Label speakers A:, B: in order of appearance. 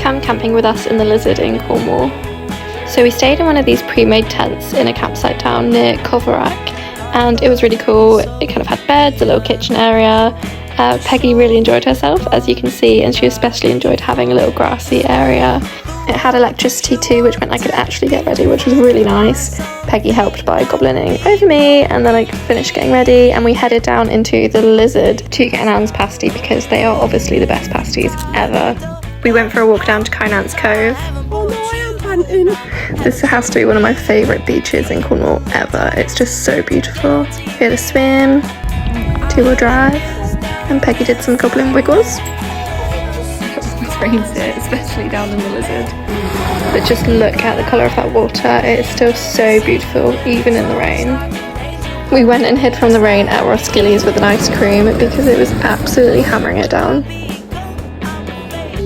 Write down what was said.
A: come camping with us in the Lizard in Cornwall. So we stayed in one of these pre-made tents in a campsite town near Coverack, and it was really cool. It kind of had beds, a little kitchen area. Peggy really enjoyed herself, as you can see, and she especially enjoyed having a little grassy area. It had electricity too, which meant I could actually get ready, which was really nice. Peggy helped by goblining over me, and then I finished getting ready, and we headed down into the Lizard to get an Anne's pasty, because they are obviously the best pasties ever. We went for a walk down to Kynance Cove.
B: Oh no, I am panting.
A: This has to be one of my favourite beaches in Cornwall ever. It's just so beautiful. We had a swim, 2-wheel drive, and Peggy did some goblin wiggles. It rains here, especially down in the Lizard. But just look at the colour of that water. It is still so beautiful, even in the rain. We went and hid from the rain at Roskilly's with an ice cream because it was absolutely hammering it down.